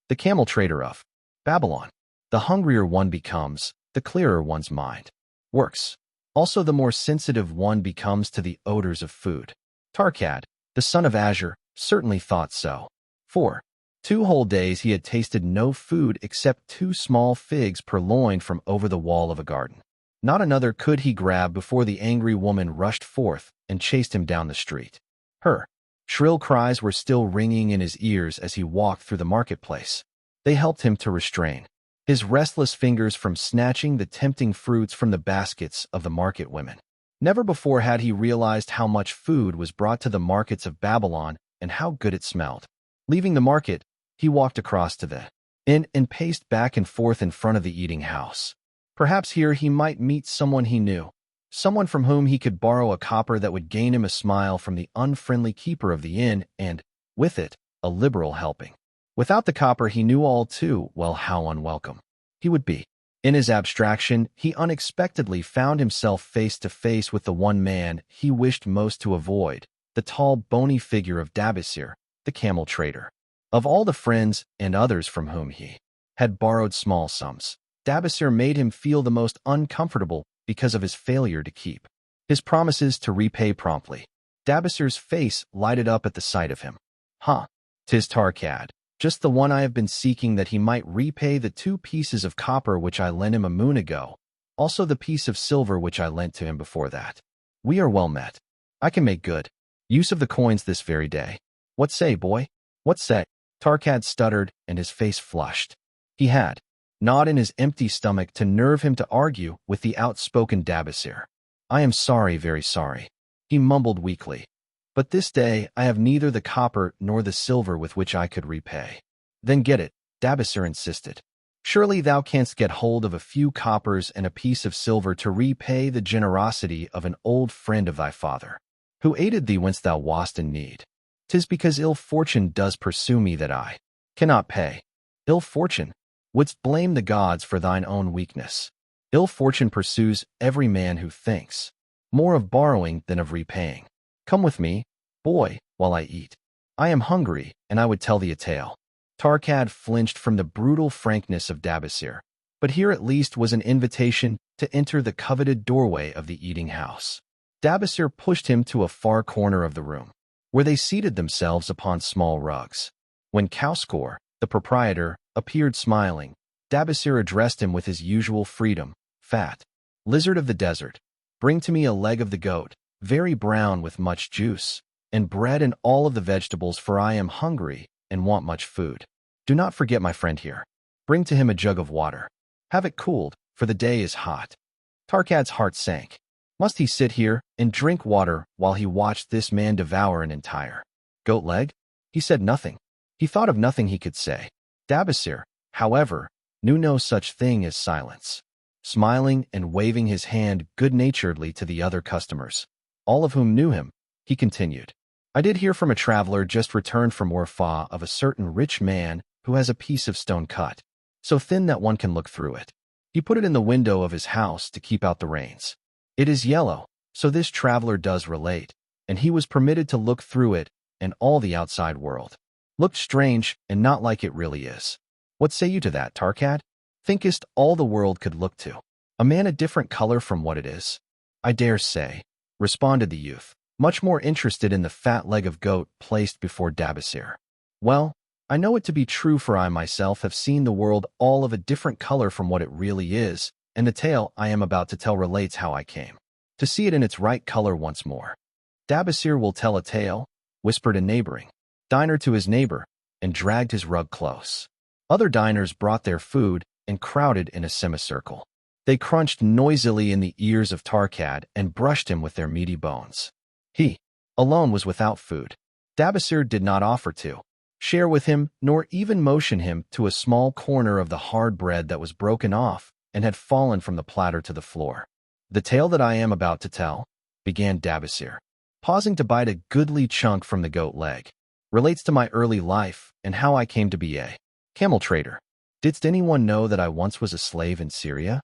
the camel trader of Babylon. The hungrier one becomes, the clearer one's mind works. Also, the more sensitive one becomes to the odors of food. Tarkad, the son of Azure, certainly thought so. For 2 whole days he had tasted no food except 2 small figs purloined from over the wall of a garden. Not another could he grab before the angry woman rushed forth and chased him down the street. Her shrill cries were still ringing in his ears as he walked through the marketplace. They helped him to restrain his restless fingers from snatching the tempting fruits from the baskets of the market women. Never before had he realized how much food was brought to the markets of Babylon and how good it smelled. Leaving the market, he walked across to the inn and paced back and forth in front of the eating house. Perhaps here he might meet someone he knew, someone from whom he could borrow a copper that would gain him a smile from the unfriendly keeper of the inn and, with it, a liberal helping. Without the copper, he knew all too well how unwelcome he would be. In his abstraction, he unexpectedly found himself face to face with the one man he wished most to avoid, the tall, bony figure of Dabasir, the camel trader. Of all the friends and others from whom he had borrowed small sums, Dabasir made him feel the most uncomfortable because of his failure to keep his promises to repay promptly. Dabasir's face lighted up at the sight of him. "Huh, 'tis Tarkad, just the one I have been seeking, that he might repay the 2 pieces of copper which I lent him a moon ago, also the piece of silver which I lent to him before that. We are well met. I can make good use of the coins this very day. What say, boy? What say?" Tarkad stuttered, and his face flushed. He had not in his empty stomach to nerve him to argue with the outspoken Dabasir. "I am sorry, very sorry," he mumbled weakly. "But this day I have neither the copper nor the silver with which I could repay." "Then get it," Dabasir insisted. "Surely thou canst get hold of a few coppers and a piece of silver to repay the generosity of an old friend of thy father, who aided thee whence thou wast in need. 'Tis because ill fortune does pursue me that I cannot pay." "Ill fortune? Wouldst blame the gods for thine own weakness? Ill fortune pursues every man who thinks more of borrowing than of repaying. Come with me, boy, while I eat. I am hungry, and I would tell thee a tale." Tarkad flinched from the brutal frankness of Dabasir, but here at least was an invitation to enter the coveted doorway of the eating house. Dabasir pushed him to a far corner of the room, where they seated themselves upon small rugs. When Kauskor, the proprietor, appeared smiling, Dabasir addressed him with his usual freedom. "Fat lizard of the desert, bring to me a leg of the goat, very brown with much juice, and bread and all of the vegetables, for I am hungry and want much food. Do not forget my friend here. Bring to him a jug of water. Have it cooled, for the day is hot." Tarkad's heart sank. Must he sit here and drink water while he watched this man devour an entire goat leg? He said nothing. He thought of nothing he could say. Dabasir, however, knew no such thing as silence. Smiling and waving his hand good-naturedly to the other customers, all of whom knew him, he continued, "I did hear from a traveler just returned from Orpha of a certain rich man who has a piece of stone cut, so thin that one can look through it. He put it in the window of his house to keep out the rains. It is yellow, so this traveler does relate, and he was permitted to look through it, and all the outside world looked strange and not like it really is. What say you to that, Tarkad? Thinkest all the world could look to a man a different color from what it is?" "I dare say," responded the youth, much more interested in the fat leg of goat placed before Dabasir. "Well, I know it to be true, for I myself have seen the world all of a different color from what it really is, and the tale I am about to tell relates how I came to see it in its right color once more." "Dabasir will tell a tale," whispered a neighboring diner to his neighbor, and dragged his rug close. Other diners brought their food and crowded in a semicircle. They crunched noisily in the ears of Tarkad and brushed him with their meaty bones. He alone was without food. Dabasir did not offer to share with him, nor even motion him to a small corner of the hard bread that was broken off and had fallen from the platter to the floor. "The tale that I am about to tell," began Dabasir, pausing to bite a goodly chunk from the goat leg, "relates to my early life and how I came to be a camel trader. Didst anyone know that I once was a slave in Syria?"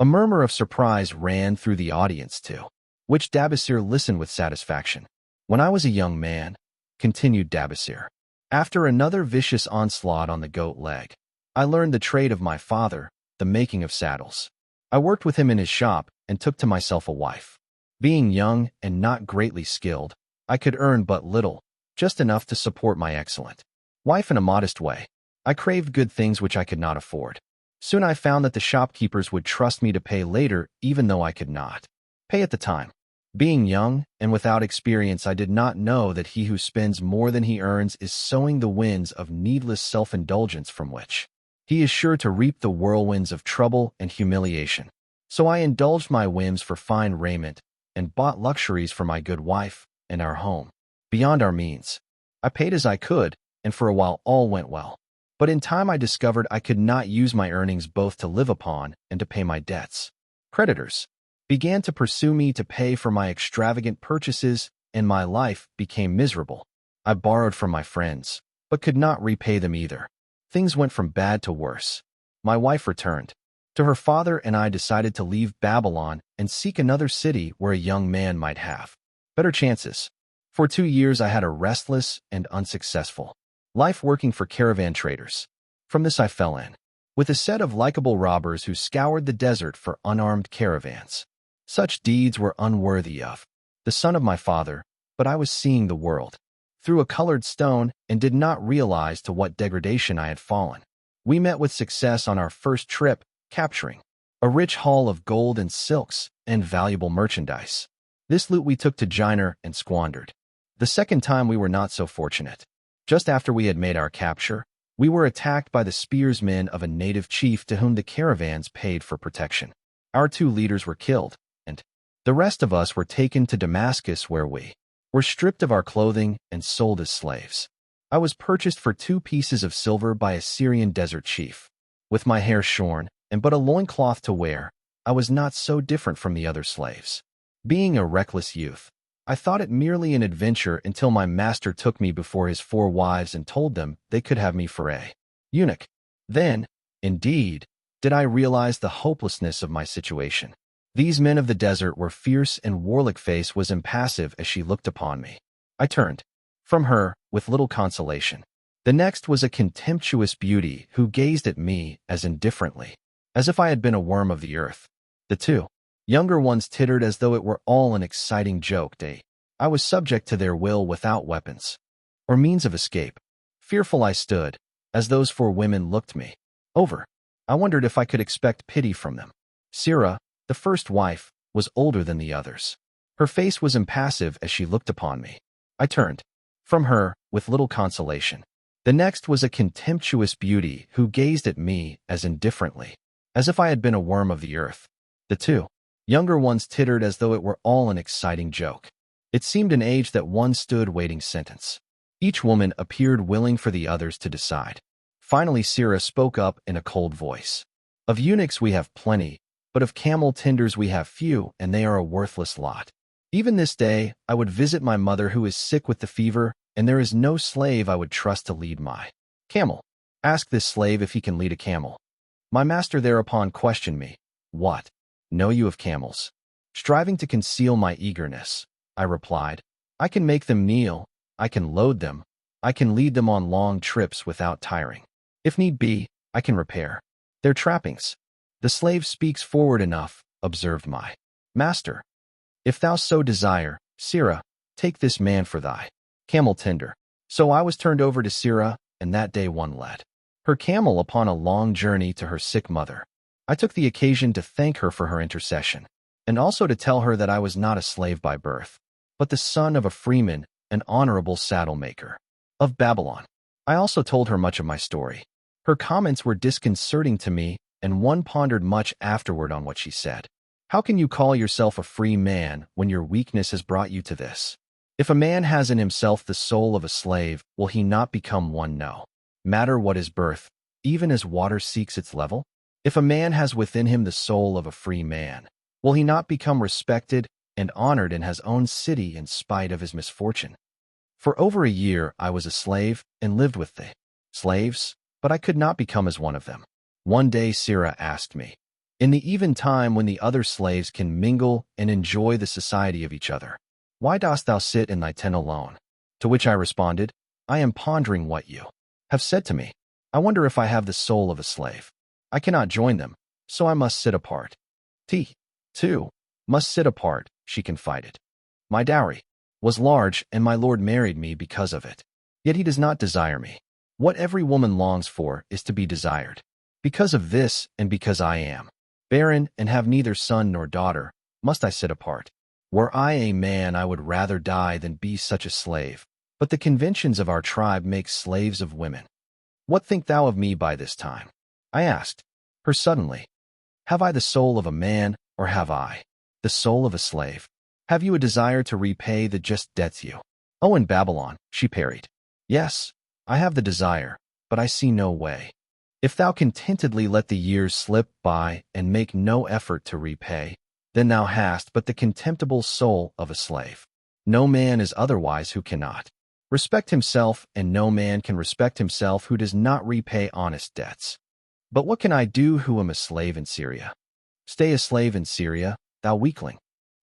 A murmur of surprise ran through the audience to which Dabasir listened with satisfaction. "When I was a young man," continued Dabasir, After another vicious onslaught on the goat leg, I learned the trade of my father, the making of saddles. I worked with him in his shop and took to myself a wife. Being young and not greatly skilled, I could earn but little, just enough to support my excellent wife in a modest way. I craved good things which I could not afford. Soon I found that the shopkeepers would trust me to pay later even though I could not pay at the time. Being young and without experience, I did not know that he who spends more than he earns is sowing the winds of needless self-indulgence from which he is sure to reap the whirlwinds of trouble and humiliation. So I indulged my whims for fine raiment and bought luxuries for my good wife and our home beyond our means. I paid as I could, and for a while all went well. But in time I discovered I could not use my earnings both to live upon and to pay my debts. Creditors began to pursue me to pay for my extravagant purchases, and my life became miserable. I borrowed from my friends, but could not repay them either. Things went from bad to worse. My wife returned to her father, and I decided to leave Babylon and seek another city where a young man might have better chances. For 2 years I had a restless and unsuccessful life working for caravan traders. From this I fell in with a set of likable robbers who scoured the desert for unarmed caravans. Such deeds were unworthy of the son of my father, but I was seeing the world through a colored stone and did not realize to what degradation I had fallen. We met with success on our first trip, capturing a rich haul of gold and silks and valuable merchandise. This loot we took to Jiner and squandered. The second time we were not so fortunate. Just after we had made our capture, we were attacked by the spearsmen of a native chief to whom the caravans paid for protection. Our 2 leaders were killed, and the rest of us were taken to Damascus, where we were stripped of our clothing and sold as slaves. I was purchased for 2 pieces of silver by a Syrian desert chief. With my hair shorn and but a loincloth to wear, I was not so different from the other slaves. Being a reckless youth, I thought it merely an adventure until my master took me before his 4 wives and told them they could have me for a eunuch. Then, indeed, did I realize the hopelessness of my situation. These men of the desert were fierce, and Warlick face was impassive as she looked upon me. I turned from her with little consolation. The next was a contemptuous beauty who gazed at me as indifferently as if I had been a worm of the earth. The 2 younger ones tittered as though it were all an exciting joke. I was subject to their will without weapons or means of escape. Fearful I stood, as those 4 women looked me over. I wondered if I could expect pity from them. Sirah, the first wife, was older than the others. Her face was impassive as she looked upon me. I turned from her with little consolation. The next was a contemptuous beauty who gazed at me as indifferently as if I had been a worm of the earth. The 2 younger ones tittered as though it were all an exciting joke. It seemed an age that one stood waiting sentence. Each woman appeared willing for the others to decide. Finally Sirah spoke up in a cold voice. Of eunuchs we have plenty, but of camel tenders we have few, and they are a worthless lot. Even this day I would visit my mother who is sick with the fever, and there is no slave I would trust to lead my camel. Ask this slave if he can lead a camel. My master thereupon questioned me. What know you of camels? Striving to conceal my eagerness, I replied, I can make them kneel, I can load them, I can lead them on long trips without tiring. If need be, I can repair their trappings. The slave speaks forward enough, observed my master. If thou so desire, Sirah, take this man for thy camel tender. So I was turned over to Sirah, and that day one led her camel upon a long journey to her sick mother. I took the occasion to thank her for her intercession, and also to tell her that I was not a slave by birth, but the son of a freeman, an honorable saddle maker of Babylon. I also told her much of my story. Her comments were disconcerting to me, and one pondered much afterward on what she said. How can you call yourself a free man when your weakness has brought you to this? If a man has in himself the soul of a slave, will he not become one? No matter what his birth, even as water seeks its level? If a man has within him the soul of a free man, will he not become respected and honored in his own city in spite of his misfortune? For over a year I was a slave and lived with the slaves, but I could not become as one of them. One day Sirah asked me, in the even time when the other slaves can mingle and enjoy the society of each other, why dost thou sit in thy tent alone? To which I responded, I am pondering what you have said to me. I wonder if I have the soul of a slave. I cannot join them, so I must sit apart. Too, must sit apart, she confided. My dowry was large, and my lord married me because of it. Yet he does not desire me. What every woman longs for is to be desired. Because of this, and because I am barren and have neither son nor daughter, must I sit apart. Were I a man, I would rather die than be such a slave. But the conventions of our tribe make slaves of women. What think thou of me by this time? I asked her suddenly. Have I the soul of a man, or have I the soul of a slave? Have you a desire to repay the just debts you owe in Babylon? She parried. Yes, I have the desire, but I see no way. If thou contentedly let the years slip by and make no effort to repay, then thou hast but the contemptible soul of a slave. No man is otherwise who cannot respect himself, and no man can respect himself who does not repay honest debts. But what can I do who am a slave in Syria? Stay a slave in Syria, thou weakling.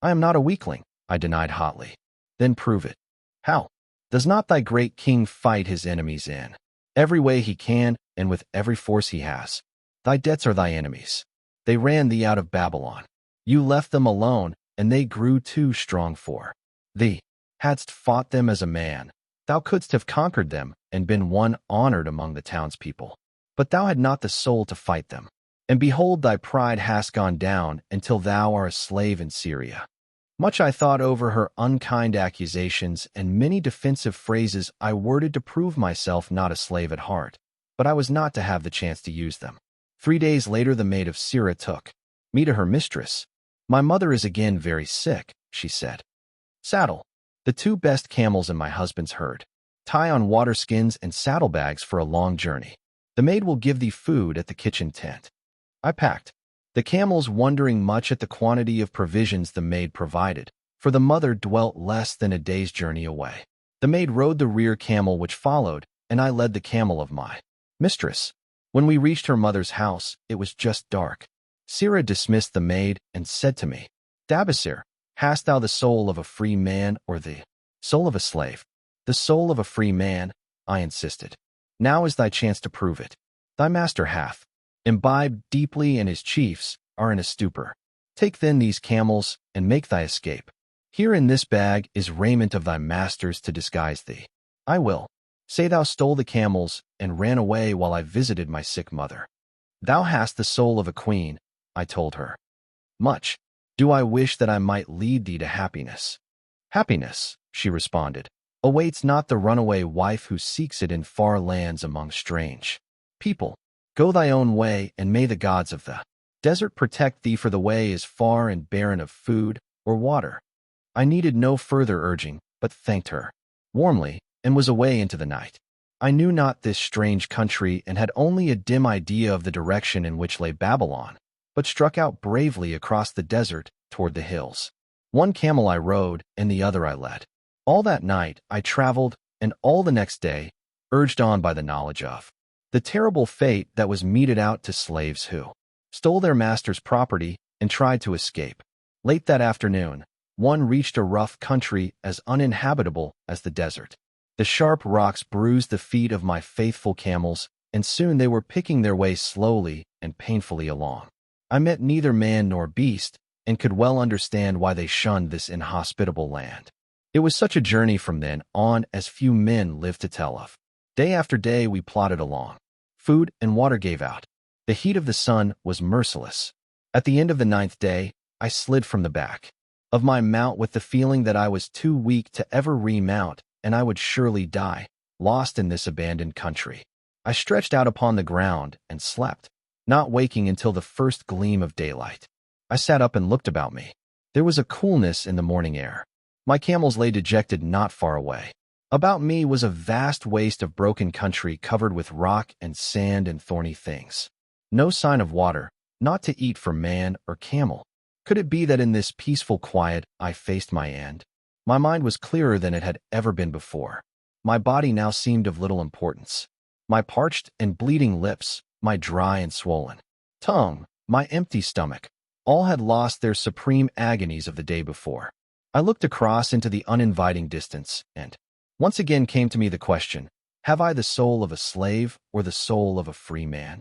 I am not a weakling, I denied hotly. Then prove it. How? Does not thy great king fight his enemies in every way he can and with every force he has? Thy debts are thy enemies. They ran thee out of Babylon. You left them alone, and they grew too strong for thee. Hadst fought them as a man, thou couldst have conquered them and been one honored among the townspeople. But thou had not the soul to fight them. And behold, thy pride hast gone down until thou art a slave in Syria. Much I thought over her unkind accusations, and many defensive phrases I worded to prove myself not a slave at heart, but I was not to have the chance to use them. 3 days later, the maid of Syria took me to her mistress. My mother is again very sick, she said. Saddle the 2 best camels in my husband's herd. Tie on water skins and saddlebags for a long journey. The maid will give thee food at the kitchen tent. I packed the camels, wondering much at the quantity of provisions the maid provided, for the mother dwelt less than a day's journey away. The maid rode the rear camel which followed, and I led the camel of my mistress. When we reached her mother's house, it was just dark. Sirrah dismissed the maid and said to me, Dabasir, hast thou the soul of a free man or the soul of a slave? The soul of a free man, I insisted. Now is thy chance to prove it. Thy master hath imbibed deeply, and his chiefs are in a stupor. Take then these camels and make thy escape. Here in this bag is raiment of thy master's to disguise thee. I will. Say thou stole the camels and ran away while I visited my sick mother. Thou hast the soul of a queen, I told her. Much do I wish that I might lead thee to happiness. Happiness, she responded, awaits not the runaway wife who seeks it in far lands among strange people. Go thy own way, and may the gods of the desert protect thee, for the way is far and barren of food or water. I needed no further urging, but thanked her warmly, and was away into the night. I knew not this strange country, and had only a dim idea of the direction in which lay Babylon, but struck out bravely across the desert toward the hills. 1 camel I rode, and the other I led. All that night I traveled, and all the next day, urged on by the knowledge of the terrible fate that was meted out to slaves who stole their master's property and tried to escape. Late that afternoon, one reached a rough country as uninhabitable as the desert. The sharp rocks bruised the feet of my faithful camels, and soon they were picking their way slowly and painfully along. I met neither man nor beast, and could well understand why they shunned this inhospitable land. It was such a journey from then on as few men live to tell of. Day after day we plodded along. Food and water gave out. The heat of the sun was merciless. At the end of the 9th day, I slid from the back of my mount with the feeling that I was too weak to ever remount, and I would surely die, lost in this abandoned country. I stretched out upon the ground and slept, not waking until the first gleam of daylight. I sat up and looked about me. There was a coolness in the morning air. My camels lay dejected not far away. About me was a vast waste of broken country covered with rock and sand and thorny things. No sign of water, not to eat for man or camel. Could it be that in this peaceful quiet I faced my end? My mind was clearer than it had ever been before. My body now seemed of little importance. My parched and bleeding lips, my dry and swollen tongue, my empty stomach, all had lost their supreme agonies of the day before. I looked across into the uninviting distance, and Once again came to me the question, have I the soul of a slave or the soul of a free man?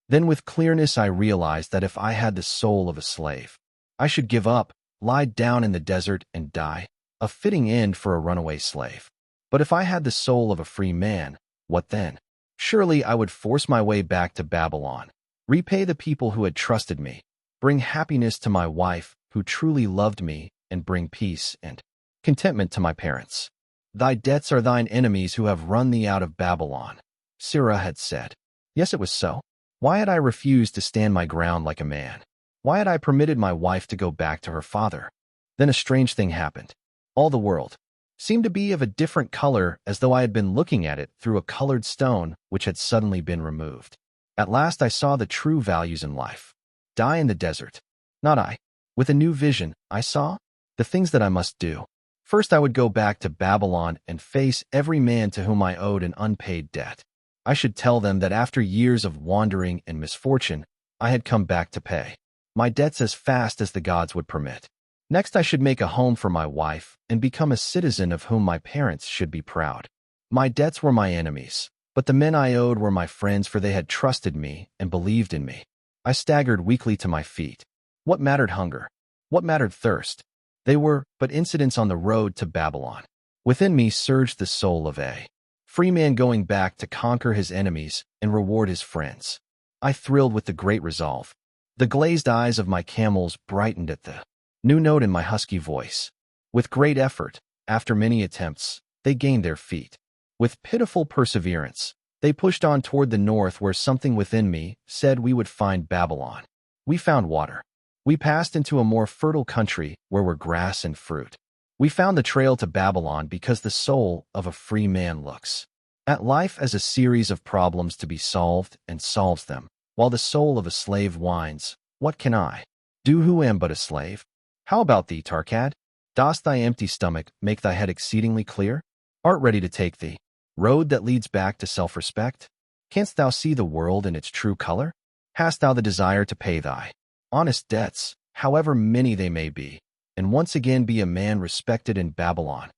Then with clearness I realized that if I had the soul of a slave, I should give up, lie down in the desert and die, a fitting end for a runaway slave. But if I had the soul of a free man, what then? Surely I would force my way back to Babylon, repay the people who had trusted me, bring happiness to my wife who truly loved me, and bring peace and contentment to my parents. Thy debts are thine enemies who have run thee out of Babylon, Sirrah had said. Yes, it was so. Why had I refused to stand my ground like a man? Why had I permitted my wife to go back to her father? Then a strange thing happened. All the world seemed to be of a different color, as though I had been looking at it through a colored stone which had suddenly been removed. At last I saw the true values in life. Die in the desert. Not I. With a new vision, I saw the things that I must do. First, I would go back to Babylon and face every man to whom I owed an unpaid debt. I should tell them that after years of wandering and misfortune, I had come back to pay my debts as fast as the gods would permit. Next, I should make a home for my wife and become a citizen of whom my parents should be proud. My debts were my enemies, but the men I owed were my friends, for they had trusted me and believed in me. I staggered weakly to my feet. What mattered hunger? What mattered thirst? They were but incidents on the road to Babylon. Within me surged the soul of a free man going back to conquer his enemies and reward his friends. I thrilled with the great resolve. The glazed eyes of my camels brightened at the new note in my husky voice. With great effort, after many attempts, they gained their feet. With pitiful perseverance, they pushed on toward the north, where something within me said we would find Babylon. We found water. We passed into a more fertile country where were grass and fruit. We found the trail to Babylon because the soul of a free man looks at life as a series of problems to be solved and solves them, while the soul of a slave whines, "What can I do who am but a slave?" How about thee, Tarkad? Dost thy empty stomach make thy head exceedingly clear? Art ready to take the road that leads back to self-respect? Canst thou see the world in its true color? Hast thou the desire to pay thy honest debts, however many they may be, and once again be a man respected in Babylon?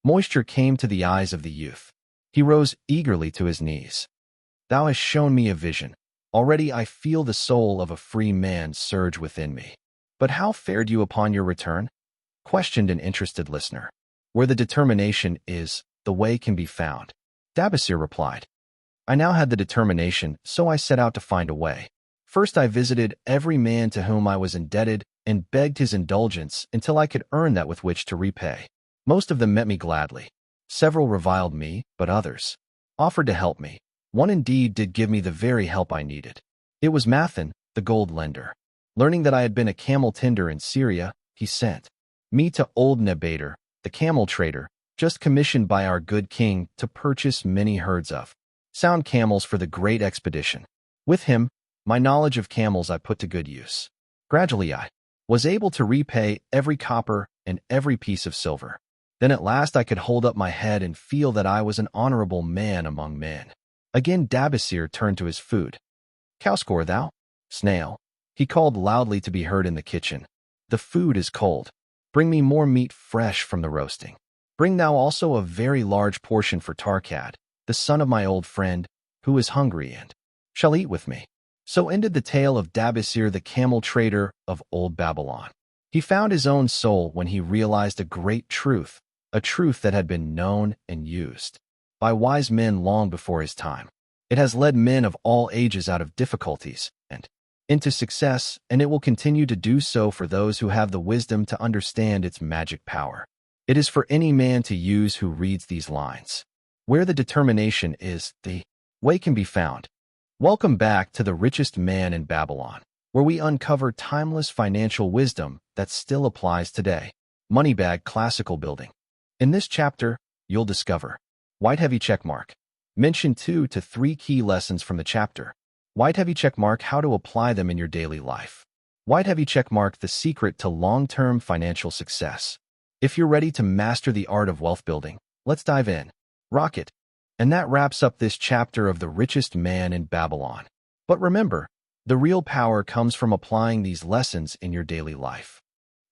Moisture came to the eyes of the youth. He rose eagerly to his knees. Thou hast shown me a vision. Already I feel the soul of a free man surge within me. But how fared you upon your return? Questioned an interested listener. Where the determination is, the way can be found. Dabasir replied. I now had the determination, so I set out to find a way. First I visited every man to whom I was indebted and begged his indulgence until I could earn that with which to repay. Most of them met me gladly. Several reviled me, but others offered to help me. One indeed did give me the very help I needed. It was Mathan, the gold lender. Learning that I had been a camel tender in Syria, he sent me to old Nebater, the camel trader, just commissioned by our good king to purchase many herds of sound camels for the great expedition. With him, my knowledge of camels I put to good use. Gradually I was able to repay every copper and every piece of silver. Then at last I could hold up my head and feel that I was an honorable man among men. Again Dabasir turned to his food. Cowscore thou, snail, he called loudly to be heard in the kitchen. The food is cold. Bring me more meat fresh from the roasting. Bring thou also a very large portion for Tarkad, the son of my old friend, who is hungry and shall eat with me. So ended the tale of Dabasir, the camel trader of old Babylon. He found his own soul when he realized a great truth, a truth that had been known and used by wise men long before his time. It has led men of all ages out of difficulties and into success, and it will continue to do so for those who have the wisdom to understand its magic power. It is for any man to use who reads these lines. Where the determination is, the way can be found. Welcome back to the richest man in Babylon, where we uncover timeless financial wisdom that still applies today. Moneybag Classical Building. In this chapter, you'll discover white heavy checkmark. Mention 2 to 3 key lessons from the chapter. White heavy checkmark, how to apply them in your daily life. White heavy checkmark, the secret to long-term financial success. If you're ready to master the art of wealth building, let's dive in. Rocket. And that wraps up this chapter of the richest man in Babylon. But remember, the real power comes from applying these lessons in your daily life.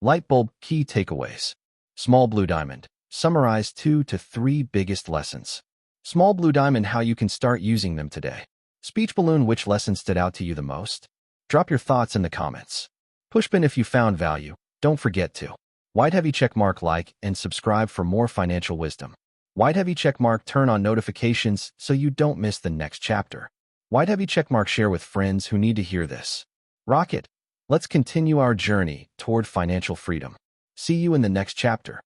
Light bulb key takeaways. Small blue diamond. Summarize 2 to 3 biggest lessons. Small blue diamond, how you can start using them today. Speech balloon, which lesson stood out to you the most? Drop your thoughts in the comments. Pushpin, if you found value, don't forget to white heavy checkmark, like, and subscribe for more financial wisdom. White heavy checkmark, turn on notifications so you don't miss the next chapter. White heavy checkmark, share with friends who need to hear this. Rocket, let's continue our journey toward financial freedom. See you in the next chapter.